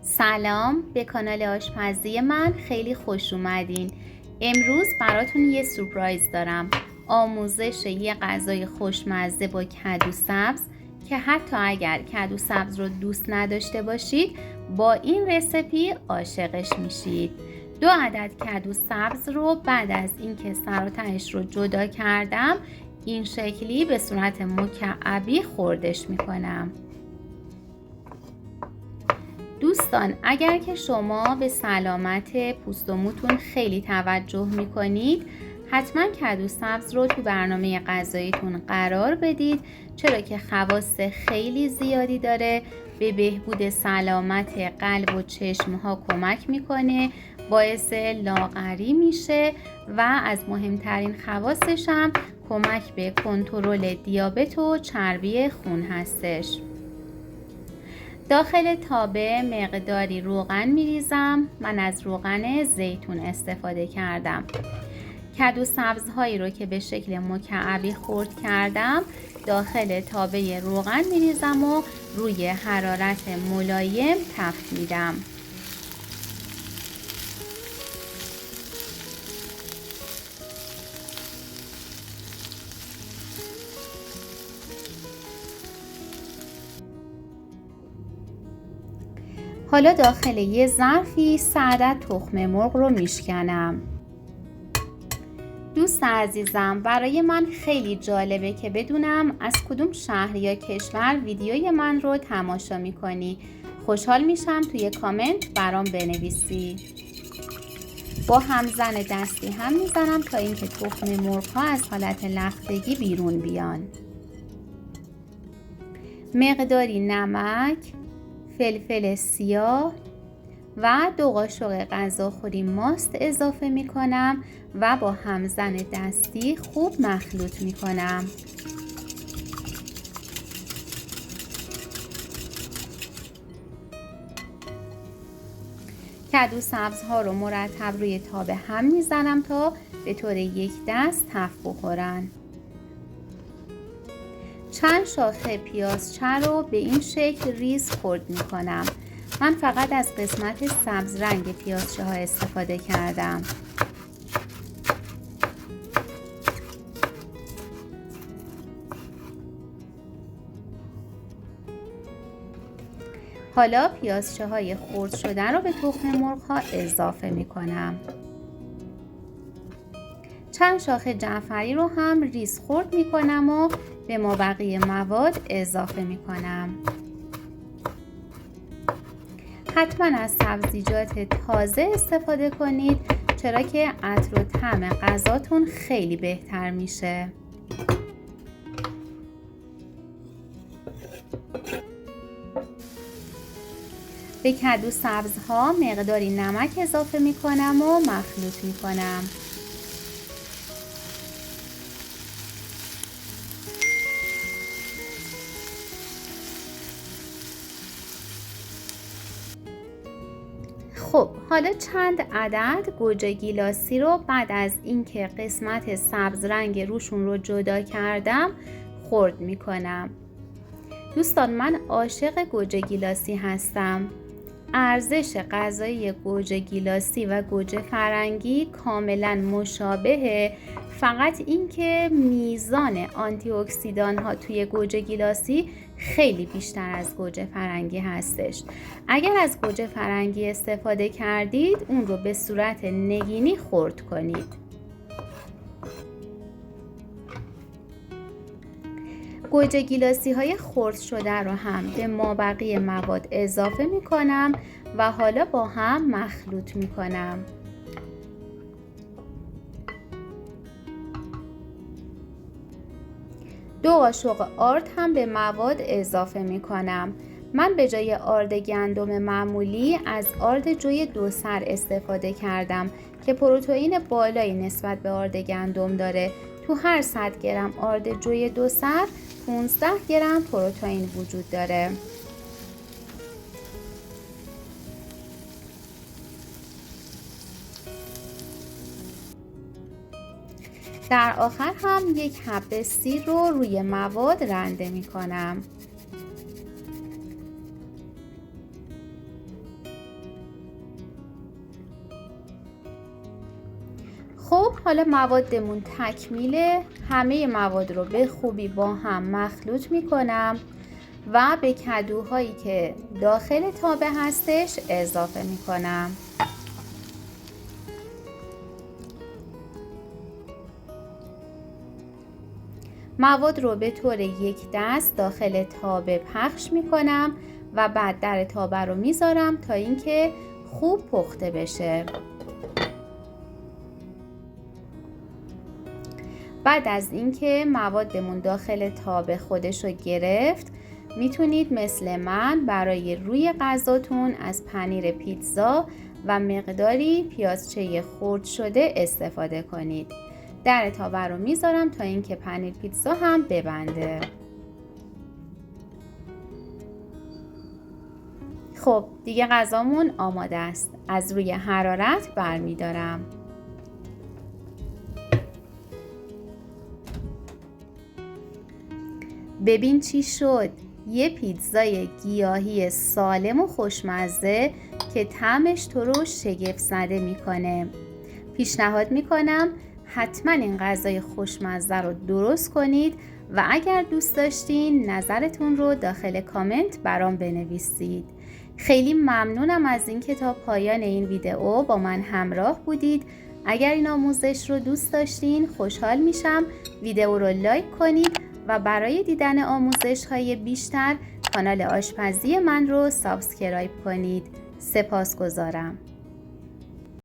سلام به کانال آشپزی من، خیلی خوش اومدین. امروز براتون یه سورپرایز دارم. آموزش یه غذای خوشمزه با کدو سبز که حتی اگر کدو سبز رو دوست نداشته باشید با این رسیپی عاشقش میشید. 2 عدد کدو سبز رو بعد از اینکه سر و تهش رو جدا کردم این شکلی به صورت مکعبی خردش میکنم. دوستان اگر که شما به سلامت پوست و موتون خیلی توجه میکنید حتما کدو سبز رو تو برنامه غذاییتون قرار بدید، چرا که خواص خیلی زیادی داره، به بهبود سلامت قلب و چشم ها کمک میکنه، باعث لاغری میشه و از مهمترین خواصش هم کمک به کنترل دیابت و چربی خون هستش. داخل تابه مقداری روغن میریزم. من از روغن زیتون استفاده کردم. کدو سبزهایی رو که به شکل مکعبی خرد کردم داخل تابه روغن میریزم و روی حرارت ملایم تفت میدم. حالا داخل یه ظرفی 3 عدد تخم مرغ رو میشکنم. دوست عزیزم برای من خیلی جالبه که بدونم از کدوم شهر یا کشور ویدیوی من رو تماشا میکنی. خوشحال میشم توی کامنت برام بنویسی. با همزن دستی هم میزنم تا اینکه تخم مرغ ها از حالت لختگی بیرون بیان. مقداری نمک، فلفل سیاه و 2 قاشق غذاخوری ماست اضافه می کنم و با همزن دستی خوب مخلوط می کنم. کدو سبزها رو مرتب روی تابه هم می زنم تا به طور یک دست تفت بخورن. چند شاخه پیازچه رو به این شکل ریز خرد می کنم. من فقط از قسمت سبز رنگ پیازچه ها استفاده کردم. حالا پیازچه های خرد شده رو به تخم مرغ ها اضافه می کنم. چند شاخه جعفری رو هم ریز خرد می کنم و به مابقی مواد اضافه می کنم. حتما از سبزیجات تازه استفاده کنید، چرا که عطر و طعم غذاتون خیلی بهتر میشه. به کدو سبزها مقداری نمک اضافه می کنم و مخلوط می کنم. خب حالا چند عدد گوجه گیلاسی رو بعد از اینکه قسمت سبز رنگ روشون رو جدا کردم خرد می کنم. دوستان من عاشق گوجه گیلاسی هستم. ارزش غذایی گوجه گیلاسی و گوجه فرنگی کاملا مشابهه، فقط اینکه میزان آنتی اکسیدان ها توی گوجه گیلاسی خیلی بیشتر از گوجه فرنگی هستش. اگر از گوجه فرنگی استفاده کردید اون رو به صورت نگینی خرد کنید. گوجه گیلاسی های خرد شده رو هم به مابقی مواد اضافه می کنم و حالا با هم مخلوط می کنم. دو قاشق آرد هم به مواد اضافه می کنم. من به جای آرد گندم معمولی از آرد جوی 2 سر استفاده کردم که پروتئین بالایی نسبت به آرد گندم داره. تو هر 100 گرم آرد جوی 2 سر 15 گرم پروتئین وجود داره. در آخر هم 1 حبه سیر رو روی مواد رنده می کنم. خب حالا موادمون تکمیله. همه مواد رو به خوبی با هم مخلوط میکنم و به کدوهایی که داخل تابه هستش اضافه میکنم. مواد رو به طور یک دست داخل تابه پخش میکنم و بعد در تابه رو میذارم تا اینکه خوب پخته بشه. بعد از اینکه موادمون داخل تابه خودش رو گرفت، میتونید مثل من برای روی غذاتون از پنیر پیتزا و مقداری پیازچه خرد شده استفاده کنید. در تابه رو میذارم تا اینکه پنیر پیتزا هم ببنده. خب دیگه غذامون آماده است. از روی حرارت برمیدارم. ببین چی شد. یه پیتزای گیاهی سالم و خوشمزه که طعمش تو رو شگفت زده میکنه. پیشنهاد میکنم حتما این غذای خوشمزه رو درست کنید و اگر دوست داشتین نظرتون رو داخل کامنت برام بنویسید. خیلی ممنونم از اینکه تا پایان این ویدئو با من همراه بودید. اگر این آموزش رو دوست داشتین خوشحال میشم ویدئو رو لایک کنید و برای دیدن آموزش‌های بیشتر کانال آشپزی من رو سابسکرایب کنید. سپاسگزارم.